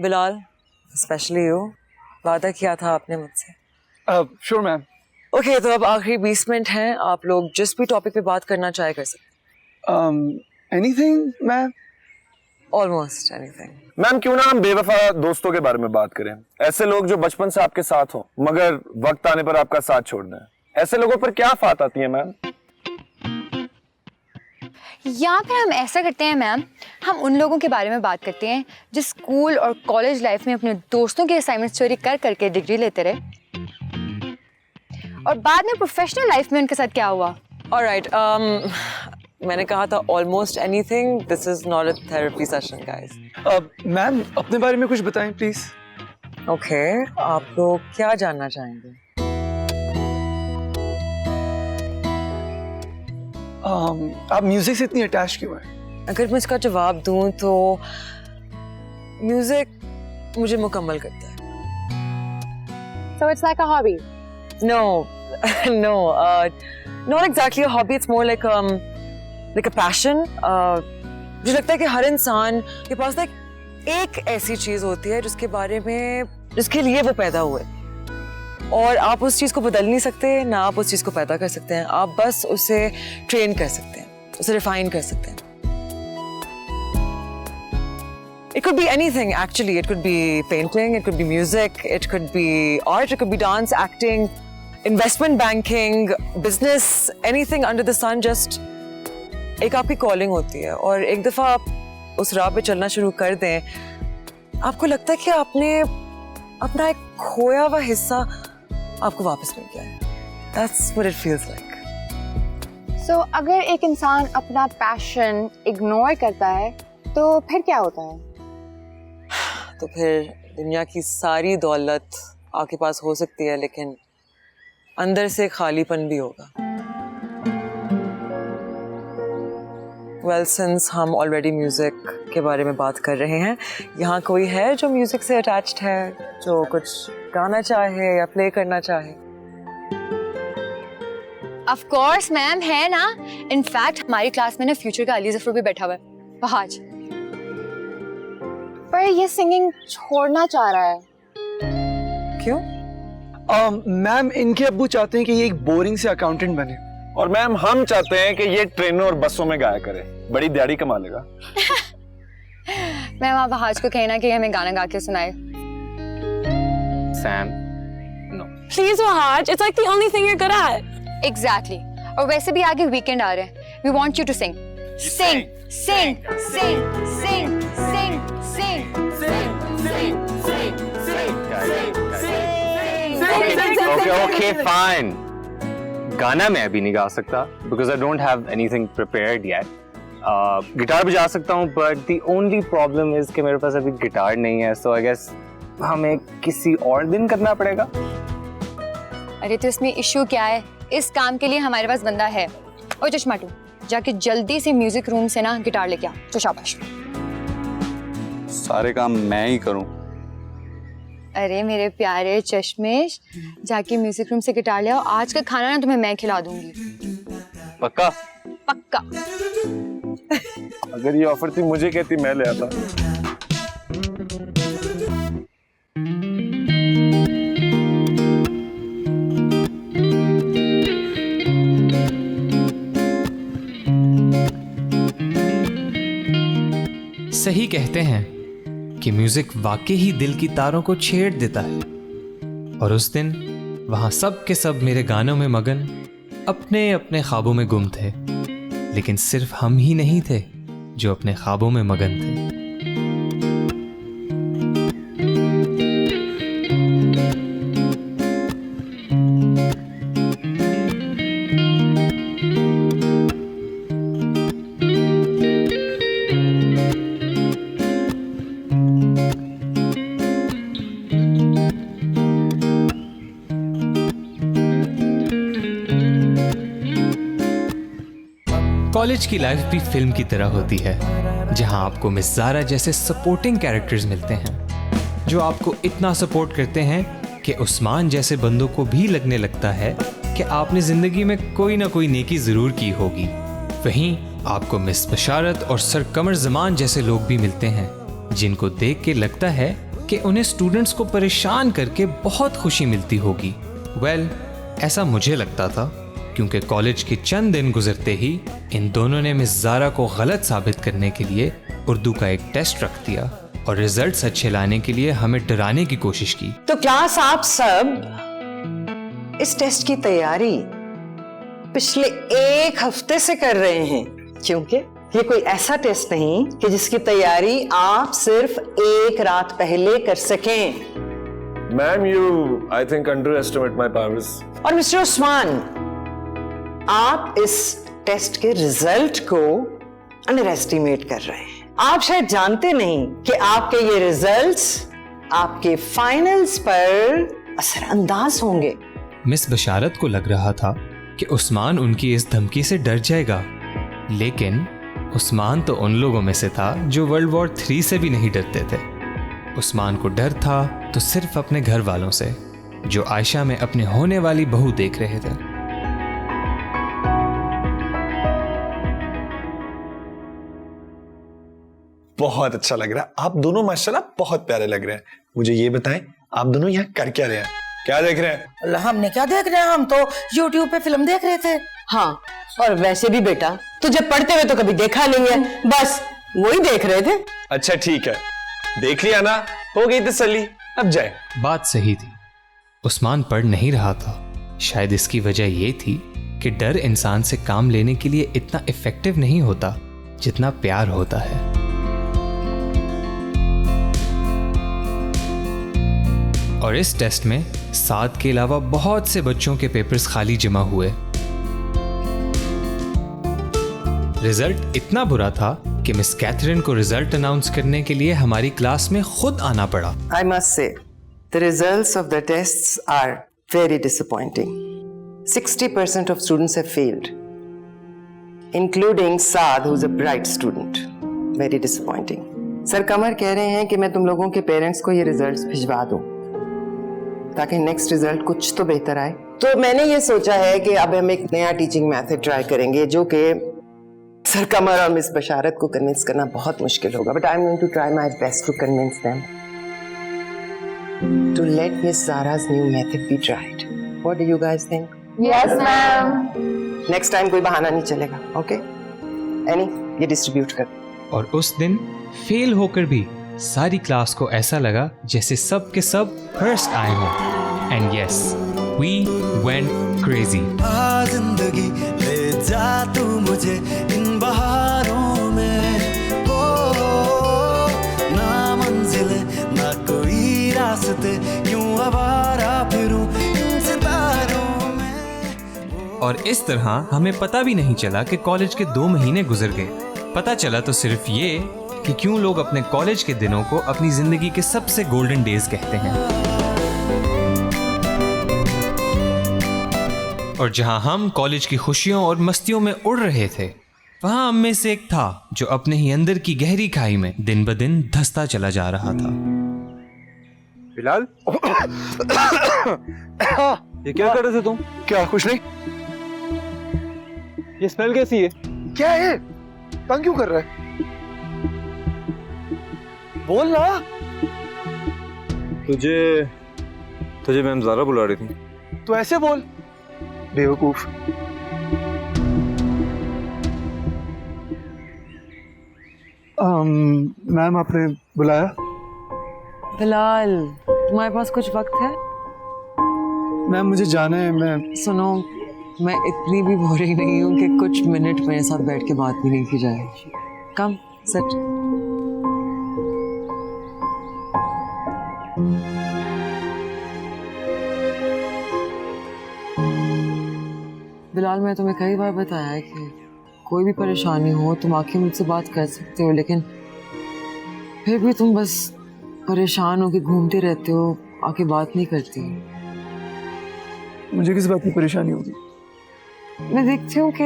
Bilal, specially you, वादा किया था आपने मुझसे। Sure ma'am. ओके, तो अब आखिरी 20 मिनट हैं, आप लोग जिस भी टॉपिक पे बात करना चाहे कर सकते। Anything ma'am. Almost anything. Ma'am क्यों ना हम बेवफा दोस्तों के बारे में बात करें, ऐसे लोग जो बचपन से आपके साथ हो मगर वक्त आने पर आपका साथ छोड़ दें। ऐसे लोगों पर क्या फात आती है मैम? या फिर हम ऐसा करते हैं मैम, हम उन लोगों के बारे में बात करते हैं जो स्कूल और कॉलेज लाइफ में अपने दोस्तों के असाइनमेंट चोरी कर करके डिग्री लेते रहे और बाद में प्रोफेशनल लाइफ में उनके साथ क्या हुआ। ऑलराइट, मैंने कहा था almost anything, this is not a therapy session guys. Ma'am अपने बारे में कुछ बताएं प्लीज। ओके, आप लोग क्या जानना चाहेंगे? आप म्यूजिक से इतनी अटैच क्यों हैं? अगर मैं इसका जवाब दूं तो म्यूजिक मुझे मुकम्मल करता है। So it's like a hobby. No, no, not exactly a hobby. It's more like a passion. मुझे लगता है कि हर इंसान के पास ना एक ऐसी चीज होती है जिसके बारे में, जिसके लिए वो पैदा हुए, और आप उस चीज को बदल नहीं सकते, ना आप उस चीज को पैदा कर सकते हैं, आप बस उसे ट्रेन कर सकते हैं, उसे रिफाइन कर सकते हैं। It could be anything actually. It could be painting, it could be music, it could be art, it could be dance, acting, investment banking, business, anything under the sun. Just एक आपकी calling होती है और एक दफा आप उस राह पे चलना शुरू कर दें, आपको लगता है कि आपने अपना एक खोया हुआ हिस्सा आपको वापस मिल गया है। That's what it feels like. So अगर एक इंसान अपना पैशन इग्नोर करता है तो फिर क्या होता है? तो फिर दुनिया की सारी दौलत आपके पास हो सकती है, लेकिन अंदर से खालीपन भी होगा। Well, since हम ऑलरेडी म्यूजिक के बारे में बात कर रहे हैं, यहाँ कोई है जो म्यूजिक से अटैच्ड है, जो कुछ गाना चाहे या प्ले करना चाहे? Of course मैम, है ना। इनफैक्ट हमारी क्लास में ना फ्यूचर का अली जफर भी बैठा हुआ है, फहाज। पर ये सिंगिंग छोड़ना चाह रहा है। क्यों? मैम इनके अब्बू चाहते हैं कि ये एक बोरिंग से अकाउंटेंट बने, और मैम हम चाहते हैं कि ये ट्रेनों और बसों में गाया करे, बड़ी दिहाड़ी कमा लेगा। मैम आप फहाज को कहना कि हमें गाना गा के सुनाए। Sam, no. Please, Wahaj. It's like the only thing you're good at. Exactly. और वैसे भी आगे वीकेंड आ रहे हैं। We want you to sing. Sing, sing, sing, sing, sing, sing, sing, sing, sing, Okay, fine. गाना मैं अभी नहीं गा सकता because I don't have anything prepared yet. Guitar बजा सकता हूँ, but the only problem is कि मेरे पास अभी गिटार नहीं है, so I guess हमें किसी और दिन करना पड़ेगा। अरे तो इसमें इश्यू क्या है? इस काम के लिए हमारे पास बंदा है। ओ चश्माटू, जाके जल्दी से म्यूजिक रूम से ना गिटार लेके आ। तो शाबाश। सारे काम मैं ही करूं? अरे मेरे प्यारे चश्मेश, जाके म्यूजिक रूम से गिटार ले आओ। आज का खाना ना तुम्हें मैं खिला दूंगी। पक्का? पक्का। अगर ये ऑफर थी मुझे कहती, मैं ले आता। सही कहते हैं कि म्यूजिक वाकई ही दिल की तारों को छेड़ देता है, और उस दिन वहां सब के सब मेरे गानों में मगन अपने अपने ख्वाबों में गुम थे, लेकिन सिर्फ हम ही नहीं थे जो अपने ख्वाबों में मगन थे। कॉलेज की लाइफ भी फिल्म की तरह होती है, जहां आपको मिस ज़ारा जैसे सपोर्टिंग कैरेक्टर्स मिलते हैं जो आपको इतना सपोर्ट करते हैं कि उस्मान जैसे बंदों को भी लगने लगता है कि आपने ज़िंदगी में कोई ना कोई नेकी ज़रूर की होगी। वहीं आपको मिस बशारत और सर कमर ज़मान जैसे लोग भी मिलते हैं जिनको देख के लगता है कि उन्हें स्टूडेंट्स को परेशान करके बहुत खुशी मिलती होगी। वेल, ऐसा मुझे लगता था, क्योंकि कॉलेज के चंद दिन गुजरते ही इन दोनों ने मिस ज़ारा को गलत साबित करने के लिए उर्दू का एक टेस्ट रख दिया और रिजल्ट्स अच्छे लाने के लिए हमें डराने की कोशिश की। तो क्लास आप सब इस टेस्ट की तैयारी पिछले 1 हफ्ते से कर रहे हैं, क्योंकि ये कोई ऐसा टेस्ट नहीं कि जिसकी तैयारी आप सिर्फ 1 रात पहले कर सकें। Ma'am, you I think under estimate my powers. और मिस्टर उस्मान, आप इस टेस्ट के रिजल्ट को अंडर एस्टिमेट कर रहे हैं। आप शायद जानते नहीं कि आपके ये रिजल्ट्स आपके फाइनल्स पर असरअंदाज होंगे। मिस बशारत को लग रहा था कि उस्मान उनकी इस धमकी से डर जाएगा, लेकिन उस्मान तो उन लोगों में से था जो वर्ल्ड वॉर 3 से भी नहीं डरते थे। उस्मान को डर था तो सिर्फ अपने घर वालों से, जो आयशा में अपने होने वाली बहू देख रहे थे। बहुत अच्छा लग रहा है, आप दोनों माशाल्लाह बहुत प्यारे लग रहे हैं। मुझे ये बताएं, आप दोनों यहाँ कर क्या रहे हैं? क्या देख रहे हैं? अल्लाह, हमने क्या देख रहे हैं, हम तो YouTube पे फिल्म देख रहे थे। हाँ, और वैसे भी बेटा तुझे पढ़ते हुए तो कभी देखा नहीं है, बस वही देख रहे थे। अच्छा ठीक है, देख लिया ना, हो गई तसल्ली, अब जाए। बात सही थी, उस्मान पढ़ नहीं रहा था। शायद इसकी वजह ये थी कि डर इंसान से काम लेने के लिए इतना इफेक्टिव नहीं होता जितना प्यार होता है। और इस टेस्ट में साद के अलावा बहुत से बच्चों के पेपर्स खाली जमा हुए। रिजल्ट इतना बुरा था कि मिस कैथरीन को रिजल्ट अनाउंस करने के लिए हमारी क्लास में खुद आना पड़ा। I must say, the results of the tests are very disappointing. 60% of students have failed, including Saad, who's a bright student. Very disappointing. Sir कमर कह रहे हैं कि मैं तुम लोगों के पेरेंट्स को ये रिजल्ट्स भिजवा दूं, ताकि नेक्स्ट रिजल्ट कुछ तो बेहतर आए। तो मैंने ये सोचा है कि अब हम एक नया टीचिंग मेथड ट्राई करेंगे, जो कि सर कमर और मिस बशारत को कन्विंस करना बहुत मुश्किल होगा, but I am going to try my best to convince them to let miss Zara's new method be tried. What do you guys think? Yes ma'am. Next time कोई बहाना नहीं चलेगा, ओके? एनी, ये distribute कर। और उस दिन fail होकर भी सारी क्लास को ऐसा लगा जैसे सब के सब फर्स्ट आए हों। And yes, we went crazy. जिंदगी ले जा तू मुझे इन बहारों में, ना मंजिल ना कोई रास्ते, यूं आवारा फिरूं इन सितारों में। और इस तरह हमें पता भी नहीं चला कि कॉलेज के 2 महीने गुजर गए। पता चला तो सिर्फ ये कि क्यों लोग अपने कॉलेज के दिनों को अपनी जिंदगी के सबसे गोल्डन डेज कहते हैं। और जहां हम कॉलेज की खुशियों और मस्तियों में उड़ रहे थे, वहां हम में से एक था जो अपने ही अंदर की गहरी खाई में दिन ब दिन धंसता चला जा रहा था। बिलाल, ये क्या कर रहे थे तुम? क्या? कुछ नहीं। ये स्मेल कैसी है? क्या है? तंग क्यों कर रहा है? बोल ना। तुझे मैम ज़ारा बुला रही थी। तो ऐसे बोल, बेवकूफ। मैम आपने बुलाया? बिलाल, तुम्हारे पास कुछ वक्त है? मैम मुझे जाना है। मैं सुनो, मैं इतनी भी बोरिंग नहीं हूँ कि कुछ मिनट मेरे साथ बैठ के बात भी नहीं की जाए। Come sit. बिलाल, मैं तुम्हें कई बार बताया है कि कोई भी परेशानी हो तुम आके मुझसे बात कर सकते हो, लेकिन फिर भी तुम बस परेशान हो के घूमते रहते हो, आके बात नहीं करती। मुझे किस बात की परेशानी होगी? मैं देखती हूँ कि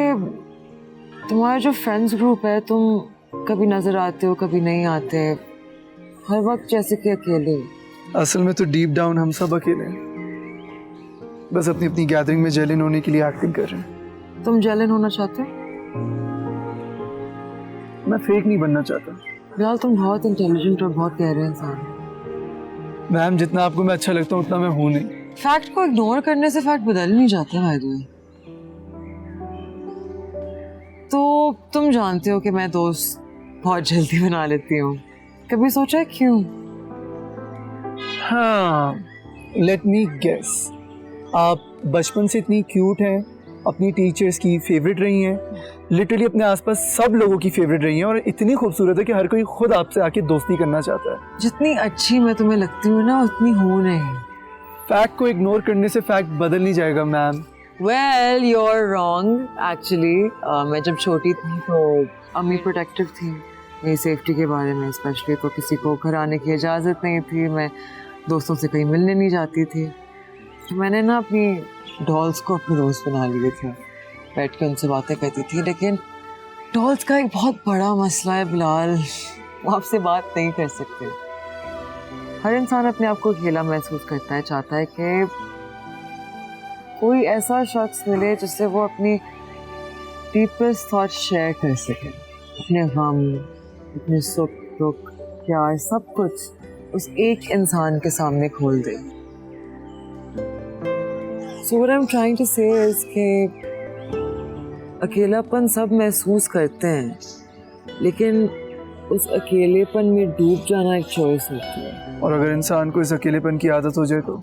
तुम्हारा जो फ्रेंड्स ग्रुप है, तुम कभी नजर आते हो कभी नहीं आते, हर वक्त जैसे कि अकेले। असल में तो डीप डाउन हम सब अकेले हैं, बस अपनी अपनी गैदरिंग में जेलिन होने के लिए एक्टिंग कर रहे हैं। तुम जेलिन होना चाहते हो? मैं फेक नहीं बनना चाहता। बिलाल, तुम बहुत इंटेलिजेंट और बहुत गहरे इंसान हो। मैम जितना आपको मैं अच्छा लगता हूँ उतना मैं हूँ नहीं। फैक्ट को इग्नोर करने से फैक्ट बदल नहीं जाता भाई। तो तुम जानते हो कि मैं दोस्त बहुत जल्दी बना लेती हूँ, कभी सोचा है क्यों? हाँ, लेट मी गेस, आप बचपन से इतनी क्यूट हैं, अपनी टीचर्स की फेवरेट रही हैं, लिटरली अपने आसपास सब लोगों की फेवरेट रही हैं और इतनी खूबसूरत है कि हर कोई खुद आपसे आके दोस्ती करना चाहता है। जितनी अच्छी मैं तुम्हें लगती हूँ ना उतनी हूँ नहीं। फैक्ट को इग्नोर करने से फैक्ट बदल नहीं जाएगा ma'am. Well, you're wrong. Actually, मैं जब छोटी थी तो अम्मी प्रोटेक्टिव थी मेरी सेफ्टी के बारे में, स्पेशली तो किसी को घर आने की इजाज़त नहीं थी, मैं दोस्तों से कहीं मिलने नहीं जाती थी। तो मैंने ना अपनी डॉल्स को अपने दोस्त बना लिए थे, बैठ के उनसे बातें करती थी। लेकिन डॉल्स का एक बहुत बड़ा मसला है बिलाल, वो आपसे बात नहीं कर सकते। हर इंसान अपने आप को अकेला महसूस करता है, चाहता है कि कोई ऐसा शख्स मिले जिससे वो अपनी डीपेस्ट थॉट शेयर कर सके, अपने गम, अपने सुख दुख प्यार सब कुछ उस एक इंसान के सामने खोल दे। So what I'm trying to say is कि अकेलापन सब महसूस करते हैं, लेकिन उस अकेलेपन में डूब जाना एक चॉइस होती है। और अगर इंसान को इस अकेलेपन की आदत हो जाए तो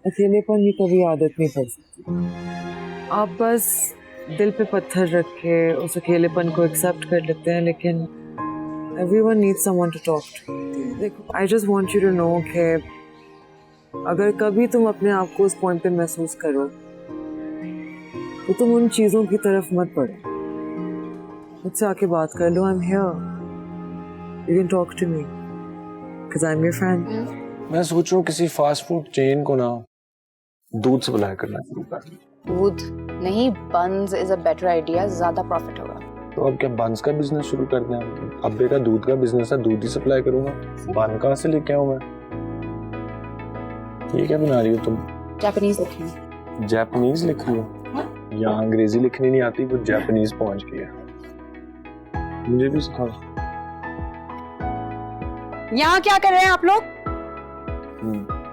अकेलेपन की कभी आदत नहीं पड़ सकती। आप बस दिल पे पत्थर रख के उस अकेलेपन को एक्सेप्ट कर लेते हैं, लेकिन everyone needs someone to talk to। देखो, I just want you to know कि अगर कभी तुम अपने आप को उस पॉइंट पे महसूस करो तो तुम उन चीज़ों की तरफ मत बढ़ो, मुझसे आके बात कर लो। I'm here, you can talk to me because I'm your friend। मैं सोच रहा हूँ किसी फास्ट फूड चेन को ना दूध सप्लाई करना शुरू कर दूं। दूध नहीं, बंस इज अ बेटर आइडिया, ज्यादा प्रॉफिट होगा। तो अब क्या बंस का बिजनेस शुरू कर दें? अब्बे का दूध का बिजनेस है, दूध ही सप्लाई करूंगा, बन कहाँ से लेके आऊं मैं? ये क्या बना रही हो तुम? जापानीज लिख रही हूँ। जापानीज लिख रही हो? यहाँ अंग्रेजी लिखनी नहीं आती, वो जापानीज पहुंच गई है। मुझे भी सिखाओ। यहाँ क्या कर रहे हैं आप लोग?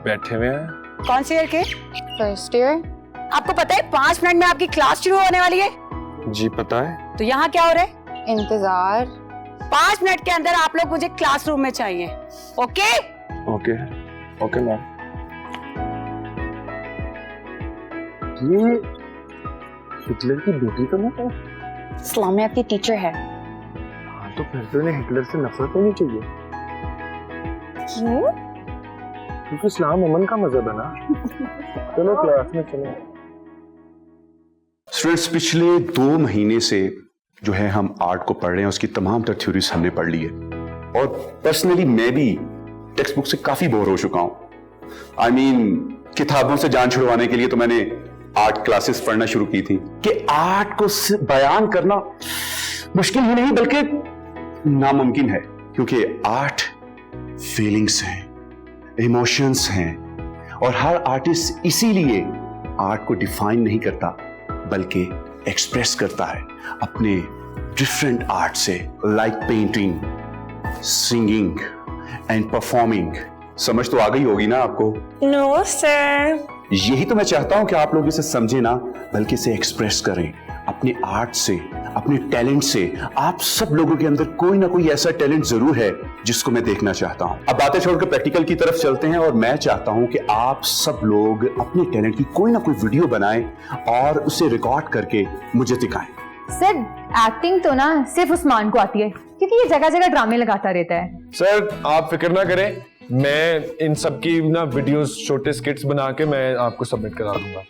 बैठे हुए हैं। कौन से ईयर के? First year. आपको पता है 5 मिनट में आपकी क्लास शुरू होने वाली है? जी पता है। तो यहाँ क्या हो रहा है? इंतजार। 5 मिनट के अंदर आप लोग मुझे क्लासरूम में चाहिए। ओके? Okay okay ma'am. ये हिटलर की बेटी तो नहीं है? इस्लाम में आपकी टीचर है। हाँ तो फिर तो इन्हें हिटलर से नफरत होनी चाहिए। क्यों? क्योंकि इस्लाम अमन का मजहब है ना। चलो क्लास में चलो। स्टूडेंट्स, पिछले 2 महीने से जो है हम आर्ट को पढ़ रहे हैं, उसकी तमाम तर थ्योरीज हमने पढ़ ली है और पर्सनली मैं भी टेक्स्ट बुक से काफी बोर हो चुका हूं। I mean, किताबों से जान छुड़वाने के लिए तो मैंने आर्ट क्लासेस पढ़ना शुरू की थी कि आर्ट को बयान करना मुश्किल ही नहीं बल्कि नामुमकिन है, क्योंकि आर्ट फीलिंग्स हैं, इमोशंस हैं और हर आर्टिस्ट इसीलिए आर्ट को डिफाइन नहीं करता बल्कि एक्सप्रेस करता है अपने डिफरेंट आर्ट से, like painting, singing and performing. समझ तो आ गई होगी ना आपको? No, sir. यही तो मैं चाहता हूं कि आप लोग इसे समझे ना बल्कि इसे एक्सप्रेस करें अपने आर्ट से, अपने टैलेंट से। आप सब लोगों के अंदर कोई ना कोई ऐसा टैलेंट जरूर है जिसको मैं देखना चाहता हूं। अब बातें छोड़कर प्रैक्टिकल की तरफ चलते हैं और मैं चाहता हूं कि आप सब लोग अपने टैलेंट की कोई ना कोई वीडियो बनाएं और उसे रिकॉर्ड करके मुझे दिखाएं। सर, एक्टिंग तो ना सिर्फ उस्मान को आती है क्योंकि ये जगह जगह ड्रामे लगाता रहता है। सर आप फिक्र ना करें, मैं इन सब की ना वीडियोस, छोटे स्किट्स बना के मैं आपको सबमिट करा दूंगा।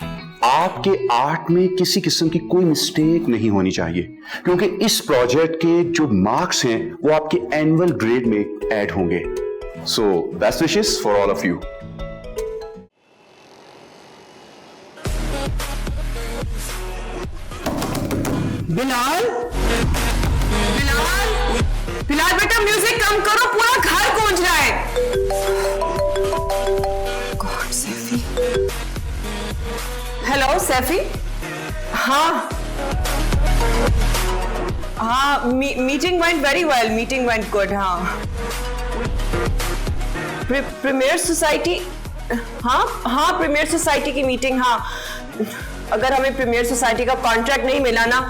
आपके आर्ट में किसी किस्म की कोई मिस्टेक नहीं होनी चाहिए, क्योंकि इस प्रोजेक्ट के जो मार्क्स हैं वो आपके एनुअल ग्रेड में ऐड होंगे। So best wishes for all of you. Bilal, Bilal, Bilal बेटा म्यूजिक कम करो, पूरा घर गूंज रहा है। गॉड, सैफी। हेलो सैफी। हाँ हाँ, meeting went very well, meeting went good. हाँ प्रीमियर सोसाइटी, हाँ प्रीमियर सोसाइटी की मीटिंग, हाँ। अगर हमें प्रीमियर सोसाइटी का कॉन्ट्रैक्ट नहीं मिला ना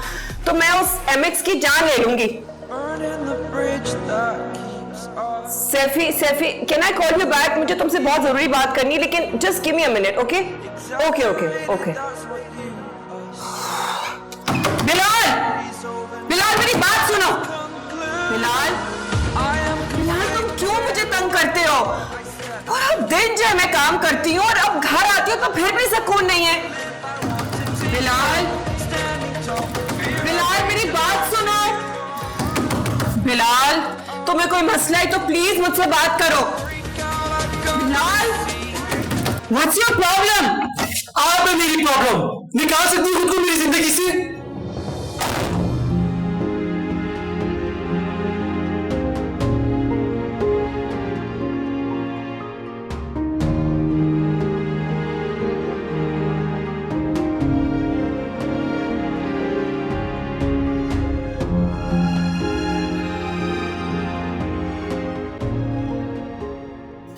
तो मैं उस एमएक्स की जान ले लूंगी। Saifi, can I call you back? मुझे तुमसे बहुत जरूरी बात करनी है, लेकिन just give me a minute, okay? Okay. Bilal मेरी बात सुनो। बिलाल तुम क्यों मुझे तंग करते हो? पूरा दिन जो मैं काम करती हूँ और अब घर आती हूँ तो फिर भी सुकून नहीं है। बिलाल मेरी बात सुनो। बिलाल तुम्हें कोई मसला है तो प्लीज मुझसे बात करो। Bilal, what's your problem? आप है मेरी प्रॉब्लम, निकाल सकती हूँ खुद को मेरी जिंदगी से।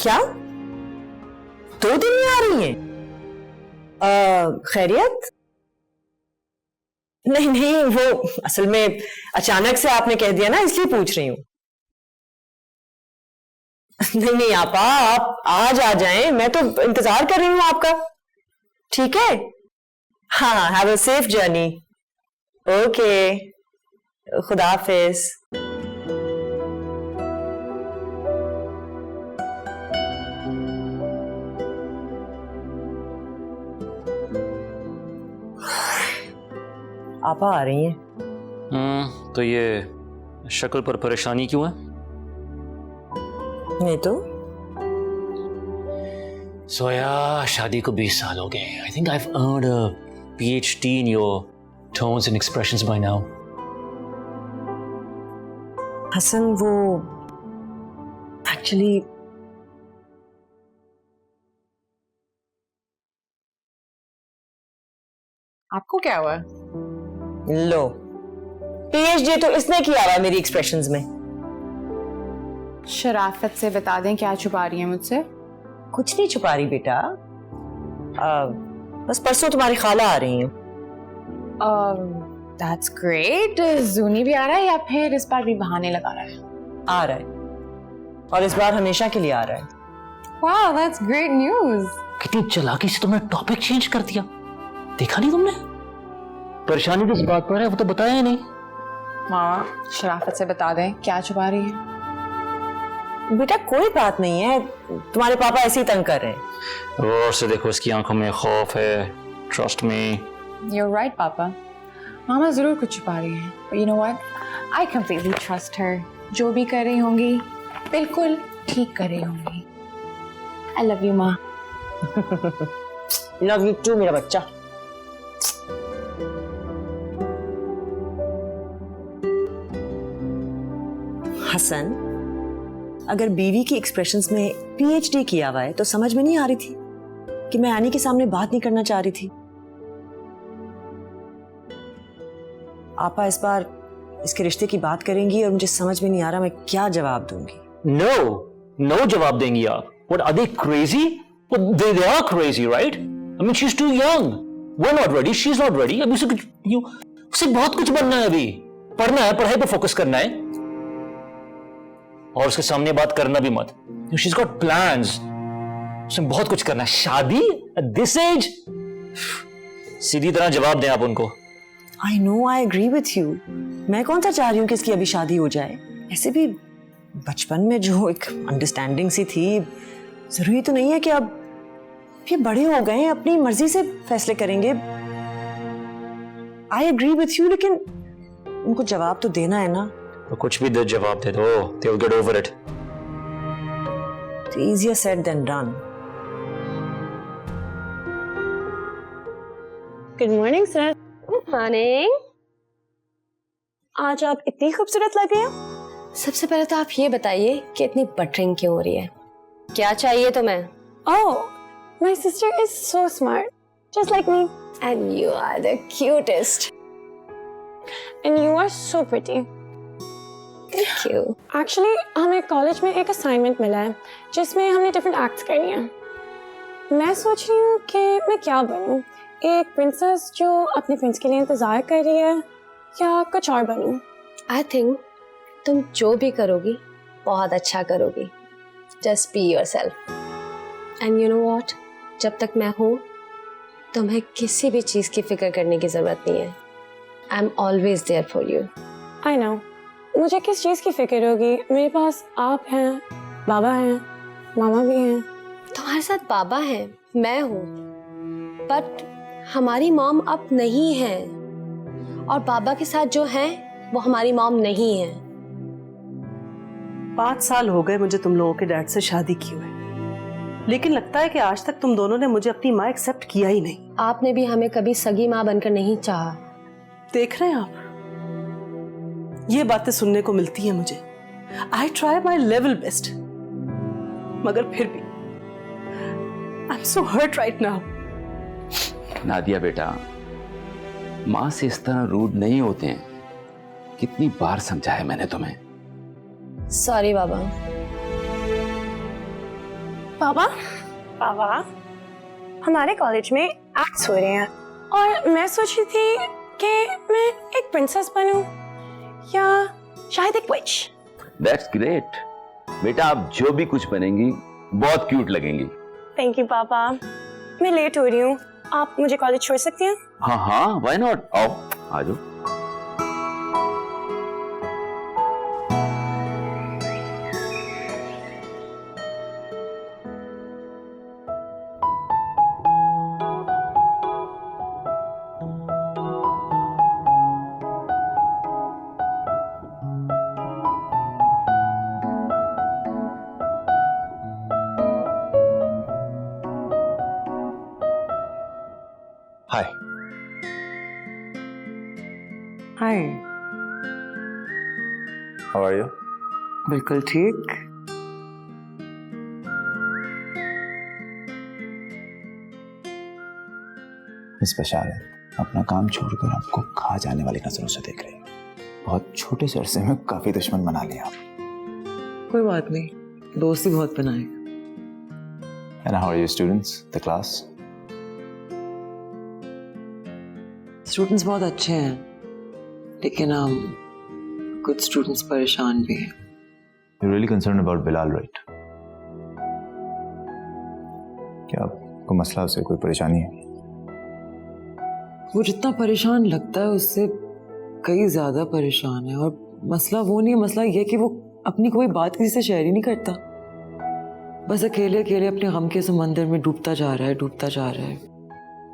क्या 2 दिन में आ रही हैं? खैरियत? नहीं, वो असल में अचानक से आपने कह दिया ना, इसलिए पूछ रही हूं। नहीं आपा, आप आज आ जाएं, मैं तो इंतजार कर रही हूं आपका। ठीक है, हाँ, have a safe journey. Okay, खुदा हाफिज। आपा आ रही हैं। तो ये शक्ल पर परेशानी क्यों है? नहीं तो सोया, शादी को 20 साल हो गए। I think I have earned a PhD in your tones and expressions by now. Hasan, वो एक्चुअली आपको क्या हुआ? लो, PhD तो इसने किया हुआ मेरी एक्सप्रेशंस में। शराफत से बता दें, क्या छुपा रही हैं मुझसे? कुछ नहीं छुपा रही बेटा, बस परसों तुम्हारी खाला आ रही हैं। That's great. जूनी भी आ रहा है या फिर इस बार भी बहाने लगा रहा है? आ रहा है, और इस बार हमेशा के लिए आ रहा है। Wow, that's great news. कितनी चालाकी से तुमने टॉपिक चेंज कर दिया, देखा नहीं तुमने? परेशानी किस बात पर है वो तो बताया ही नहीं। मामा, शराफत से बता दें, क्या छुपा रही है? बेटा कोई बात नहीं है, तुम्हारे पापा ऐसे ही तंग कर रहे हैं। गौर से देखो, इसकी आंखों में खौफ है। Trust me. You're right, पापा। मामा जरूर कुछ छुपा रही हैं। But you know what? I completely trust her. जो भी कर रही होंगी, बिल्कुल ठीक कर रही होंगी। I love you, माँ। Love you too, मेरा बच्चा। हसन, अगर बीवी की एक्सप्रेशंस में PhD किया हुआ है तो समझ में नहीं आ रही थी कि मैं आनी के सामने बात नहीं करना चाह रही थी। आपा इस बार इसके रिश्ते की बात करेंगी और मुझे समझ में नहीं आ रहा मैं क्या जवाब दूंगी। No जवाब देंगी आप। What, are they crazy? Well, they are crazy, right? I mean, she's too young. We're not ready. She's not ready. अभी उसे बहुत कुछ बनना है, अभी पढ़ना है, पढ़ाई पे फोकस करना है, और उसके सामने बात करना भी मत। She's got plans. उसने बहुत कुछ करना है। शादी at this age? सीधी तरह जवाब दें आप उनको। I know, I agree with you. मैं कौन सा चाह रही हूँ कि इसकी अभी शादी हो जाए। ऐसे भी बचपन में जो एक अंडरस्टैंडिंग सी थी, जरूरी तो नहीं है कि अब ये बड़े हो गए हैं, अपनी मर्जी से फैसले करेंगे। I agree with you, लेकिन उनको जवाब तो देना है ना। तो कुछ भी जवाब दे दो, they'll get over it. It's easier said than done. Good morning, sir. Good morning. आज आप इतनी खूबसूरत लग रही हो। सबसे पहले तो आप ये बताइए कि इतनी बटरिंग क्यों हो रही है? क्या चाहिए तुम्हें? Oh, my sister is so smart, just like me. And you are the cutest. And you are so pretty. क्यों? एक्चुअली हमें कॉलेज में एक असाइनमेंट मिला है जिसमें हमने डिफरेंट एक्ट्स करनी है। मैं सोच रही हूँ कि मैं क्या बनूँ, एक प्रिंसेस जो अपने प्रिंस के लिए इंतज़ार कर रही है या कुछ और बनूँ? आई थिंक तुम जो भी करोगी बहुत अच्छा करोगी। Just be yourself and you know what, जब तक मैं हूँ तुम्हें किसी भी चीज़ की फिक्र करने की ज़रूरत नहीं है। I am always there for you. I know, मुझे किस चीज़ की फिक्र होगी, मेरे पास आप हैं, बाबा हैं, मामा भी हैं। तुम्हारे साथ बाबा हैं, मैं हूँ, बट हमारी मॉम अब नहीं है, और बाबा के साथ जो है वो हमारी मॉम नहीं है। 5 साल हो गए मुझे तुम लोगों के डैड से शादी की हुए, लेकिन लगता है कि आज तक तुम दोनों ने मुझे अपनी माँ एक्सेप्ट किया ही नहीं। आपने भी हमें कभी सगी माँ बनकर नहीं चाहा। देख रहे हैं आप, ये बातें सुनने को मिलती है मुझे। I try my level best, मगर फिर भी I am so hurt right now. Nadia बेटा, माँ से इस तरह रूड नहीं होते हैं। कितनी बार समझाया मैंने तुम्हें। सॉरी बाबा। पापा, पापा, हमारे कॉलेज में एक्ट्स हो रहे हैं और मैं सोच रही थी कि मैं एक प्रिंसेस बनूं या शायद एक विच। दैट्स ग्रेट बेटा, आप जो भी कुछ बनेंगी बहुत क्यूट लगेंगी। थैंक यू पापा। मैं लेट हो रही हूँ, आप मुझे कॉलेज छोड़ सकती हैं? हाँ हाँ, व्हाई नॉट, आओ आ जाओ। Hi. Hi. How are you? बिल्कुल ठीक। मिस बशारत, अपना काम छोड़कर आपको खा जाने वाली नजरों से देख रही है। बहुत छोटे से अरसे में काफी दुश्मन बना लिया आप। कोई बात नहीं, दोस्ती बहुत बनाए। And how are your students? The class? Students बहुत अच्छे हैं, लेकिन कुछ स्टूडेंट्स परेशान भी हैं। You're really concerned about Bilal, right? क्या आपको मसला उससे कोई परेशानी है? वो जितना परेशान लगता है उससे कई ज्यादा परेशान है, और मसला वो नहीं है, मसला ये कि वो अपनी कोई बात किसी से शेयर ही नहीं करता। बस अकेले अकेले अपने गम के समंदर में डूबता जा रहा है, डूबता जा रहा है।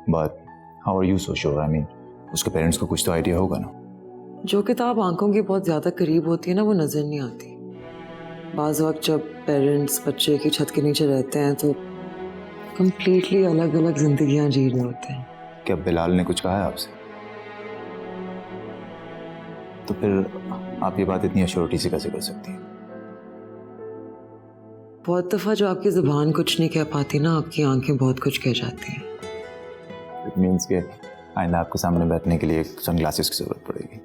But how are you so sure? I mean, उसके पेरेंट्स को कुछ तो आइडिया होगा ना? जो किताब आंखों के बहुत ज्यादा करीब होती है ना, वो नजर नहीं आती। बाज़ वक्त जब पेरेंट्स बच्चे की छत के नीचे रहते हैं तो कंप्लीटली अलग अलग जिंदगियां जी रहे होते हैं। क्या बिलाल ने कुछ कहा है आपसे? तो फिर आप ये बात इतनी अश्योरिटी से कैसे कर सकती हैं? बहुत दफा जो आपकी जुबान कुछ नहीं कह पाती ना, आपकी आंखें बहुत कुछ कह जाती हैं। इट मीन्स के आइंदा आपके सामने बैठने के लिए सनग्लासेस की जरूरत पड़ेगी।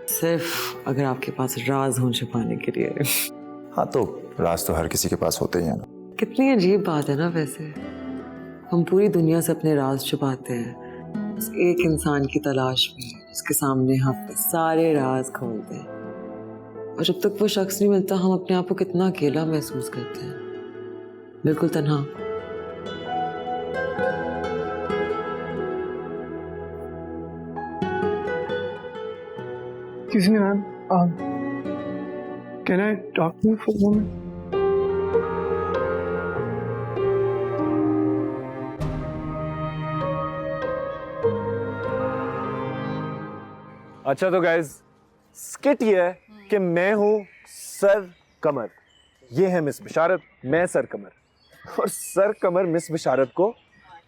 सिर्फ अगर आपके पास राज हो छुपाने के लिए। हाँ, तो राज तो हर किसी के पास होते ही हैं ना। कितनी अजीब बात है ना वैसे, हम पूरी दुनिया से अपने राज छुपाते हैं, बस एक इंसान की तलाश में जिसके सामने हम सारे राज खोलते हैं, और जब तक वो शख्स नहीं मिलता हम अपने आप को कितना अकेला महसूस करते हैं, बिल्कुल तन्हा। Excuse me, ma'am. Can I talk to you for a moment? अच्छा तो गाइज, स्किट ये है कि मैं हूं सर कमर, ये है मिस बशारत, मैं सर कमर, और सर कमर मिस बशारत को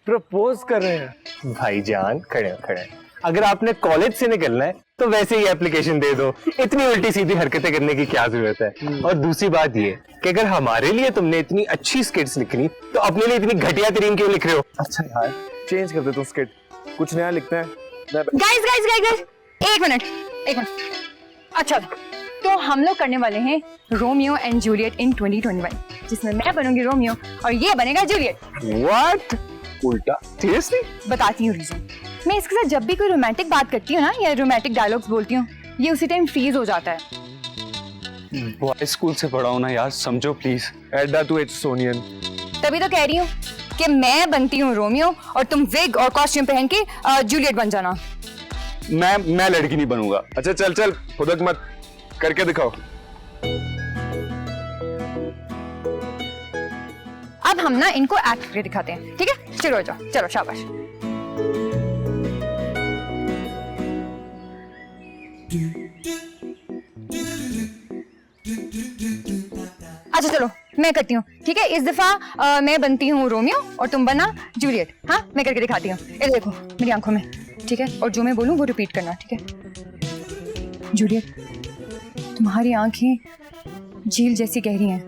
प्रपोज कर रहे हैं। भाईजान खड़े खड़े, अगर आपने कॉलेज से निकलना है तो वैसे ही एप्लीकेशन दे दो, इतनी उल्टी सीधी हरकतें करने की क्या जरूरत है। और दूसरी बात ये कि अगर हमारे लिए तुमने इतनी अच्छी स्किट्स लिखनी तो अपने लिए इतनी घटिया तरीन क्यों लिख रहे हो? अच्छा यार, चेंज कर दे तुम स्किट, कुछ नया लिखते हैं। गाइस गाइस गाइस गाइस, एक मिनट। अच्छा, तो हम लोग करने वाले हैं रोमियो एंड जूलियट इन 2021, जिसमें मैं बनूंगी रोमियो और ये बनेगा जूलियट। What? उल्टा? Seriously? बताती हूँ रीजन। मैं इसके साथ जब भी कोई रोमांटिक बात करती हूँ ना या रोमांटिक डायलॉग्स बोलती हूँ, ये उसी टाइम फ्रीज हो जाता है। बॉय स्कूल से पढ़ा हूँ ना यार, समझो प्लीज। Edda to Etonian. तभी तो कह रही हूँ कि मैं बनती हूँ रोमियो और तुम विग और कॉस्ट्यूम पहन के जूलियट बन जाना। मैं लड़की नहीं बनूंगा। अच्छा चल चल, खुदक मत, करके दिखाओ। अब हम ना इनको एक्ट करके दिखाते हैं, ठीक है? शुरू हो जाओ, चलो शाबाश। अच्छा चलो मैं करती हूँ, ठीक है? इस दफा मैं बनती हूँ रोमियो और तुम बना जूलियट। हाँ, मैं करके दिखाती हूँ। ये देखो मेरी आंखों में, ठीक है? और जो मैं बोलूँ वो रिपीट करना, ठीक है? जूलियट, तुम्हारी आंखें झील जैसी गहरी हैं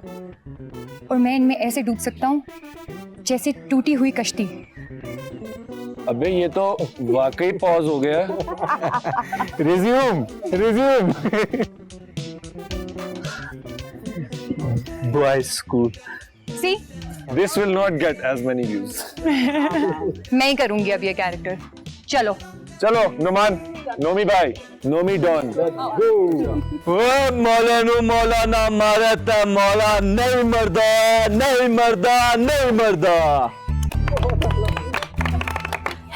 और मैं इनमें ऐसे डूब सकता हूँ जैसे टूटी हुई कश्ती। अबे ये तो वाकई पॉज हो गया। Resume. Boys school. See? This will not get as many views. मैं ही करूंगी अब ये कैरेक्टर। चलो नुमान, नोमी भाई, नोमी डॉन। मौलाना मारता मौला नहीं मरदा।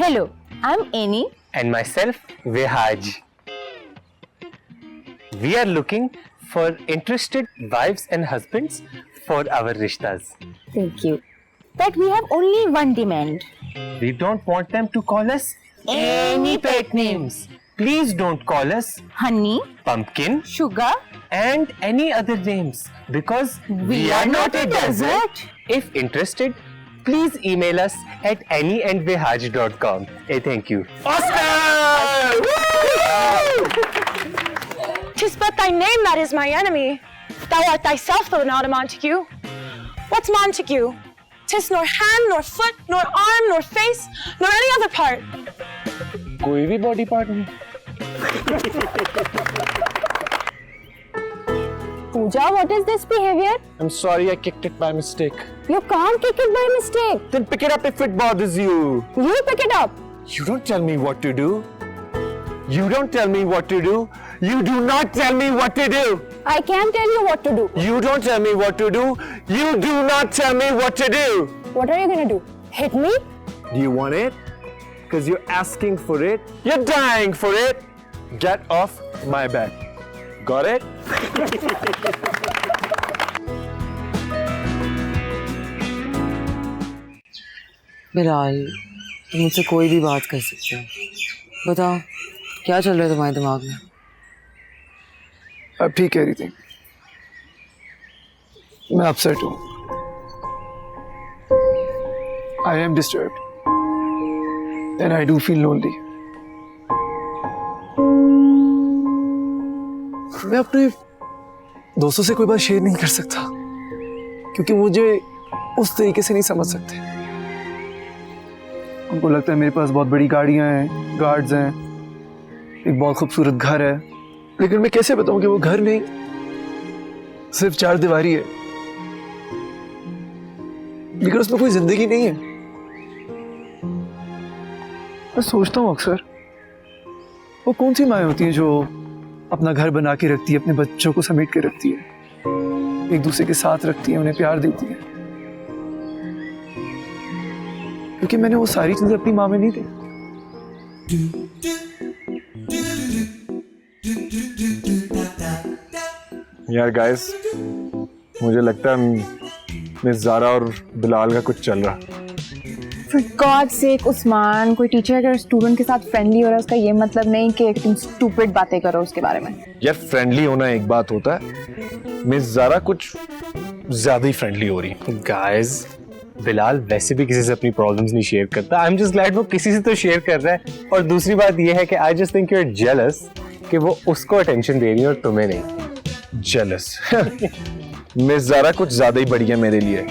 Hello, I'm Annie. And myself, Vihaj. We are looking for interested wives and husbands for our rishtas. Thank you. But we have only one demand. We don't want them to call us any pet names. Please don't call us Honey, pumpkin, sugar, and any other names because we are not a desert. If interested, please email us at annieandvihaj.com. Hey, thank you. Tis but thy name that is my enemy. Thou art thyself though not a Montague. What's Montague? Tis nor hand, nor foot, nor arm, nor face, nor any other part. कोई भी body part नहीं। Pooja, what is this behavior? I'm sorry, I kicked it by mistake. You can't kick it by mistake. Then pick it up if it bothers you. You pick it up. You don't tell me what to do. You don't tell me what to do. You do not tell me what to do. I can't tell you what to do. You don't tell me what to do. You do not tell me what to do. What are you gonna do? Hit me? Do you want it? Because you're asking for it. You're dying for it. Get off my back. Got it? Bilal, तुम मुझसे कोई भी बात कर सकते हो। बताओ क्या चल रहा है तुम्हारे दिमाग में? अब ठीक कह रही थी, मैं अपसेट हूँ। I am disturbed and I do feel lonely. मैं अपने दोस्तों से कोई बात शेयर नहीं कर सकता क्योंकि मुझे उस तरीके से नहीं समझ सकते। उनको लगता है मेरे पास बहुत बड़ी गाड़ियां हैं, गार्ड्स हैं, एक बहुत खूबसूरत घर है, लेकिन मैं कैसे बताऊं कि वो घर नहीं, सिर्फ चार दीवारी है, लेकिन उसमें कोई जिंदगी नहीं है। मैं सोचता हूँ अक्सर वो कौन सी माँ होती है जो अपना घर बना के रखती है, अपने बच्चों को समेट के रखती है, एक दूसरे के साथ रखती है, उन्हें प्यार देती है, क्योंकि मैंने वो सारी चीजें अपनी माँ में नहीं दी। यार गाइस, मुझे लगता है मिस ज़ारा और बिलाल का कुछ चल रहा। For God's sake, उस्मान, कोई टीचर अगर स्टूडेंट के साथ फ्रेंडली हो रहा है उसका ये मतलब नहीं कि तुम स्टूपिड बातें करो उसके बारे में। यार फ्रेंडली होना एक बात होता है, मिस ज़ारा कुछ ज्यादा ही फ्रेंडली हो रही है। गाइस, बिलाल वैसे भी किसी से अपनी प्रॉब्लम्स नहीं शेयर करता। आई एम जस्ट ग्लैड वो किसी से तो शेयर कर रहा है। और दूसरी बात ये है कि I just think you are jealous कि वो उसको अटेंशन दे रही है और तुम्हें नहीं। जेलस? मिस ज़ारा कुछ ज्यादा ही बढ़िया मेरे लिए।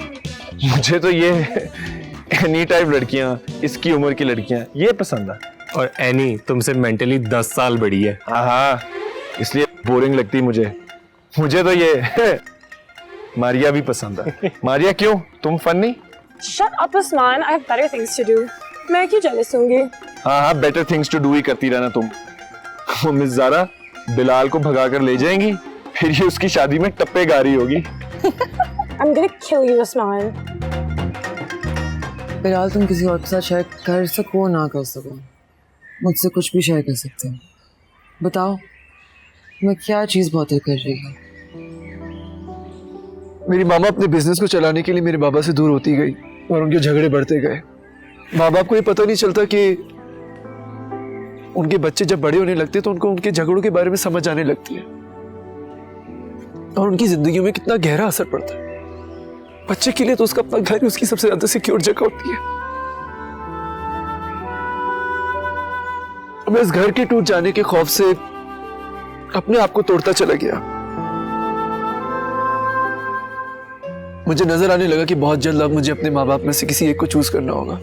मुझे तो ये एनी टाइप लड़कियां, इसकी उम्र की लड़कियां, ये पसंद है। और एनी तुमसे मेंटली 10 साल बड़ी है। हाँ, इसलिए बोरिंग लगती मुझे। मुझे तो ये मारिया भी पसंद है। मारिया क्यों, तुम फन नहीं? Shut up, Usman. I have better things to do. मैं क्यों jealous होंगी? हाँ, बेटर थिंग्स टू डू ही करती रहना तुम। वो मिस ज़ारा बिलाल को भगा कर ले जाएंगी, फिर ये उसकी शादी में टप्पे गा रही होगी। I'm gonna kill you, Usman. Bilal, तुम किसी और के साथ शेयर कर सको ना कर सको, मुझसे कुछ भी शेयर कर सकते हो। बताओ, मैं क्या चीज़ बहुत कर रही हूँ? मेरी मामा अपने बिजनेस को चलाने के लिए मेरे बाबा से दूर होती गई और उनके झगड़े बढ़ते गए। माँ बाप को ये पता नहीं चलता कि उनके बच्चे जब बड़े होने लगते तो उनको उनके झगड़ों के बारे में समझ आने लगती है और उनकी जिंदगी में कितना गहरा असर पड़ता है। बच्चे के लिए तो उसका अपना घर ही उसकी सबसे ज्यादा सिक्योर जगह होती है। मैं इस घर के टूट जाने के खौफ से अपने आप को तोड़ता चला गया। मुझे नजर आने लगा कि बहुत जल्द अब मुझे अपने माँ बाप में से किसी एक को चूज करना होगा।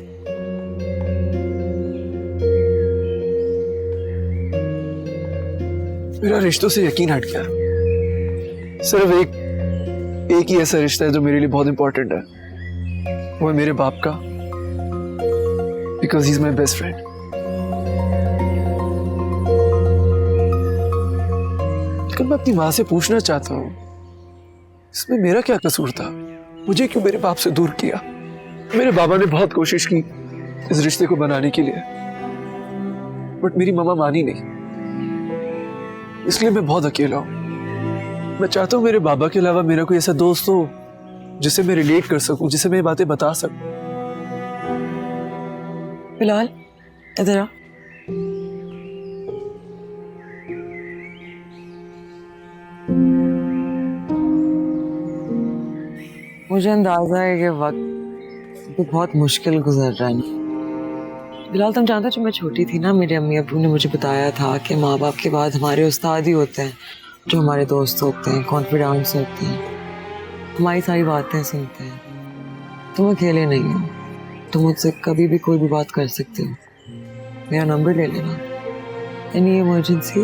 मेरा रिश्तों से यकीन हट गया। सिर्फ एक ही ऐसा रिश्ता है जो मेरे लिए बहुत इंपॉर्टेंट है, वो है मेरे बाप का, because he is my best friend. लेकिन मैं अपनी माँ से पूछना चाहता हूँ, इसमें मेरा क्या कसूर था? मुझे क्यों मेरे बाप से दूर किया? मेरे बाबा ने बहुत कोशिश की इस रिश्ते को बनाने के लिए, बट मेरी मामा मानी नहीं। इसलिए मैं बहुत अकेला हूं। मैं चाहता हूं मेरे बाबा के अलावा मेरा कोई ऐसा दोस्त हो जिसे मैं रिलेट कर सकूं, जिसे मैं ये बातें बता सकूं। बिलाल, इधर आ। मुझे अंदाजा है कि वक्त तो बहुत मुश्किल गुजर रहा है ना। बिलाल, तुम जानते हो, जब मैं छोटी थी ना, मेरे अम्मी अब्बू ने मुझे बताया था कि माँ बाप के बाद हमारे उस्ताद ही होते हैं, जो हमारे दोस्त होते हैं, कॉन्फिडेंट्स होते हैं, हमारी सारी बातें सुनते हैं। तुम अकेले नहीं हो, तुम मुझसे कभी भी कोई भी बात कर सकते हो। मेरा नंबर ले लेना। Any emergency,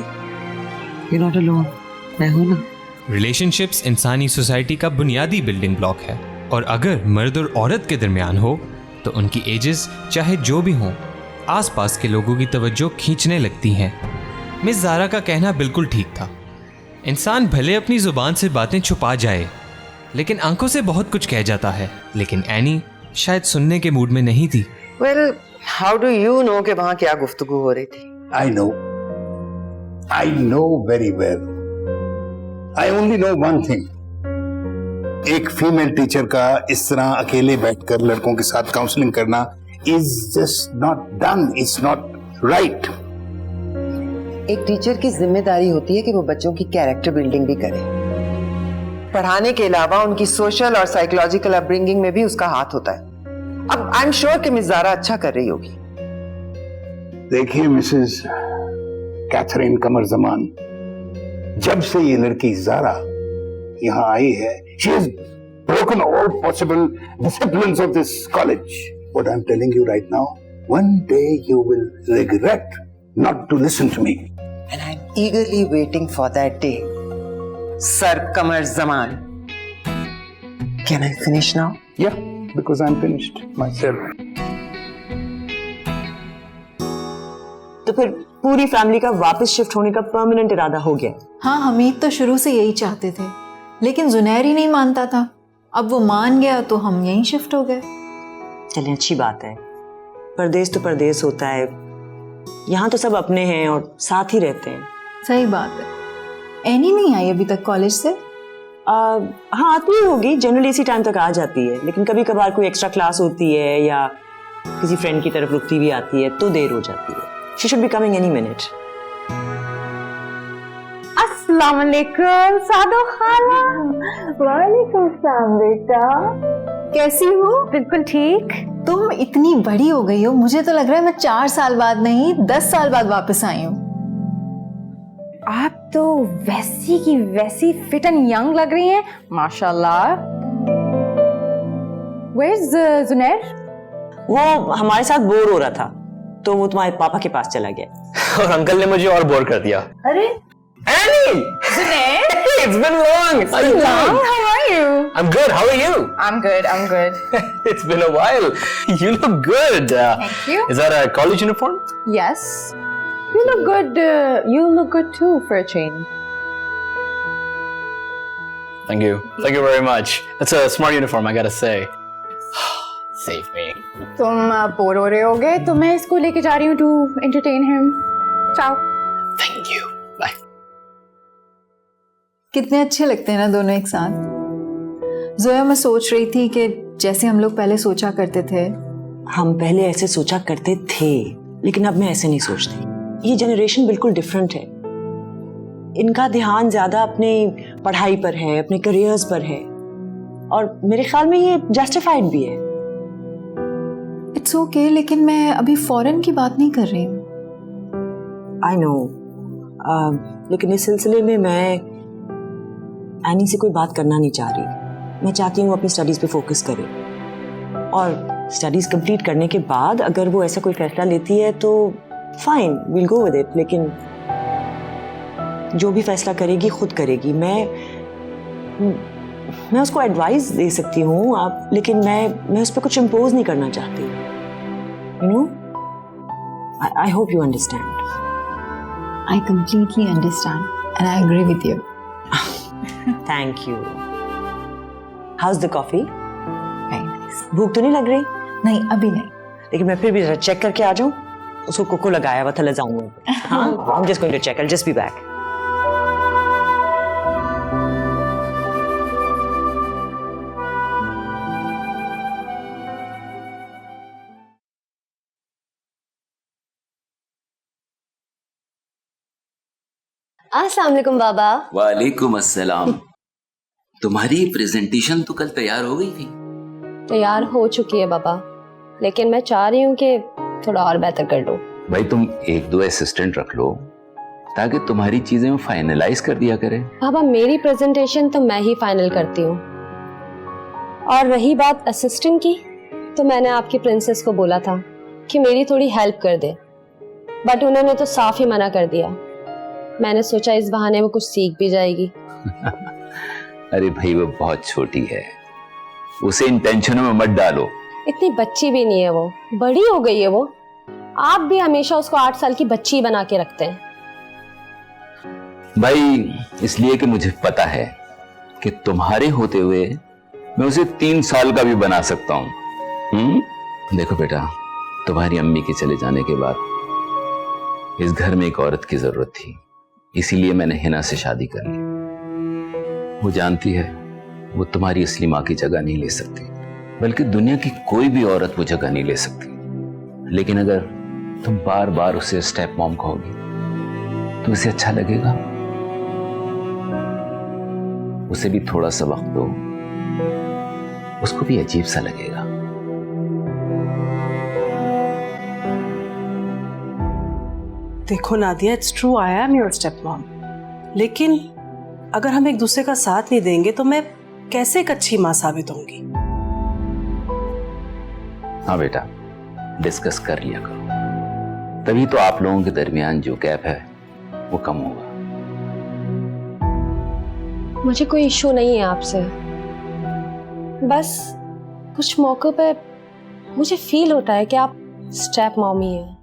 you not alone, मैं हूं ना। रिलेशनशिप्स इंसानी सोसाइटी का बुनियादी बिल्डिंग ब्लॉक है, और अगर मर्द और औरत के दरमियान हो तो उनकी एजेस चाहे जो भी हों, आसपास के लोगों की तवज्जो खींचने लगती हैं। मिस ज़ारा का कहना बिल्कुल ठीक था। इंसान भले अपनी जुबान से बातें छुपा जाए, लेकिन आंखों से बहुत कुछ कह जाता है। लेकिन एनी शायद सुनने के मूड में नहीं थी। Well, how do you know कि वहाँ क्या गुफ्तगू हो रही थी? I know very well. I only know one thing. एक फीमेल टीचर का इस तरह अकेले बैठकर लड़कों के साथ काउंसलिंग करना is just not done. It's not right. एक टीचर की जिम्मेदारी होती है कि वो बच्चों की कैरेक्टर बिल्डिंग भी करे। पढ़ाने के अलावा उनकी सोशल और साइकोलॉजिकल अपब्रिंगिंग में भी उसका हाथ होता है। अब आई एम श्योर कि मिस ज़ारा अच्छा कर रही होगी। देखिए मिसेस कैथरीन कमर जमान, जब से ये लड़की ज़ारा यहाँ आई है, she has broken all possible disciplines of this college. What I'm telling you right now, one day you will regret not to listen to me. And I'm eagerly waiting for that day. Sir Kamar Zaman. Can I finish now? Yeah, because I'm finished myself. तो फिर पूरी family का वापस shift होने का permanent इरादा हो गया? हाँ, हमीद तो शुरू से यही चाहते थे, लेकिन जुनैर ही नहीं मानता था। अब वो मान गया तो हम यहीं शिफ्ट हो गए। चलिए, अच्छी बात है। परदेश तो परदेश होता है, यहाँ तो सब अपने हैं और साथ ही रहते हैं। सही बात है। एनी नहीं आई अभी तक कॉलेज से? हाँ, आती ही होगी, जनरली इसी टाइम तक आ जाती है, लेकिन कभी कभार कोई एक्स्ट्रा क्लास होती है या किसी फ्रेंड की तरफ रुकती भी आती है तो देर हो जाती है। She should be coming any minute. अस्सलाम वालेकुम सादो खाला। वालेकुम सलाम बेटा, कैसी हो? बिल्कुल ठीक। तुम इतनी बड़ी हो गई हो, मुझे तो लग रहा है मैं 4 साल बाद नहीं 10 साल बाद वापस आई हूँ। आप तो वैसी की वैसी फिट एंड यंग लग रही हैं, माशाल्लाह। Where's जुनैर? वो हमारे साथ बोर हो रहा था तो वो तुम्हारे पापा के पास चला गया। और अंकल ने मुझे और बोर कर दिया। अरे Annie! Zunair! Hey, it's been long. It's been long. How are you? I'm good. How are you? I'm good. I'm good. It's been a while. You look good. Thank you. Is that a college uniform? Yes. You look good. You look good too for a change. Thank you. Thank you very much. That's a smart uniform, I gotta say. Save me. तुम bore हो रहे होगे तो मैं इसको लेके जा रही हूँ to entertain him. Ciao. Thank you. Bye. कितने अच्छे लगते हैं ना दोनों एक साथ। जोया, मैं सोच रही थी कि जैसे हम लोग पहले सोचा करते थे। हम पहले ऐसे सोचा करते थे, लेकिन अब मैं ऐसे नहीं सोचती। ये जनरेशन बिल्कुल डिफरेंट है। इनका ध्यान ज्यादा अपने पढ़ाई पर है, अपने करियर्स पर है, और मेरे ख्याल में ये जस्टिफाइड भी है। इट्स ओके, लेकिन मैं अभी फॉरेन की बात नहीं कर रही हूँ। आई नो, लेकिन इस सिलसिले में मैं एनी से कोई बात करना नहीं चाह रही। मैं चाहती हूँ अपनी स्टडीज पे फोकस करे, और स्टडीज कंप्लीट करने के बाद अगर वो ऐसा कोई फैसला लेती है तो fine, will go with it. लेकिन जो भी फैसला करेगी खुद करेगी। मैं उसको एडवाइस दे सकती हूँ आप, लेकिन मैं उस पर कुछ इम्पोज नहीं करना चाहती। You know, I hope you understand. I completely understand and I agree with you. Thank you. How's the coffee? Very nice. भूख तो नहीं लग रही? नहीं, अभी नहीं। लेकिन मैं फिर भी जरा चेक करके आ जाऊँ। उसको कोको लगाया हुआ था, ले जाऊँगा। हाँ, I'm just going to check. I'll just be back. अस्सलाम वालेकुम बाबा। वालेकुम अस्सलाम। तुम्हारी प्रेजेंटेशन तो कल तैयार हो गई थी। तैयार हो चुकी है बाबा, लेकिन मैं चाह रही हूँ कि थोड़ा और बेहतर कर लूँ। भाई तुम एक दो असिस्टेंट रख लो ताकि तुम्हारी चीजें फाइनलाइज कर दिया करें। बाबा मेरी प्रेजेंटेशन तो मैं ही फाइनल करती हूँ, और रही बात असिस्टेंट की, तो मैंने आपकी प्रिंसेस को बोला था कि मेरी थोड़ी हेल्प कर दे, बट उन्होंने तो साफ ही मना कर दिया। मैंने सोचा इस बहाने वो कुछ सीख भी जाएगी। अरे भाई वो बहुत छोटी है, उसे इन टेंशनों में मत डालो। इतनी बच्ची भी नहीं है वो, बड़ी हो गई है वो। आप भी हमेशा उसको 8 साल की बच्ची बना के रखते हैं। भाई इसलिए कि मुझे पता है कि तुम्हारे होते हुए मैं उसे 3 साल का भी बना सकता हूँ। देखो बेटा, तुम्हारी अम्मी के चले जाने के बाद इस घर में एक औरत की जरूरत थी, इसीलिए मैंने हिना से शादी कर ली। वो जानती है वो तुम्हारी असली माँ की जगह नहीं ले सकती, बल्कि दुनिया की कोई भी औरत वो जगह नहीं ले सकती। लेकिन अगर तुम बार बार उसे स्टेप मॉम कहोगी तो उसे अच्छा लगेगा। उसे भी थोड़ा सा वक्त दो, उसको भी अजीब सा लगेगा। देखो Nadia, it's true I am your step mom, लेकिन अगर हम एक दूसरे का साथ नहीं देंगे तो मैं कैसे एक अच्छी माँ साबित होंगी? हाँ बेटा, डिस्कस कर लिया करो, तभी तो आप लोगों के दरमियान जो गैप है वो कम होगा। मुझे कोई इशू नहीं है आपसे, बस कुछ मौकों पे मुझे फील होता है कि आप स्टेप मॉमी हैं।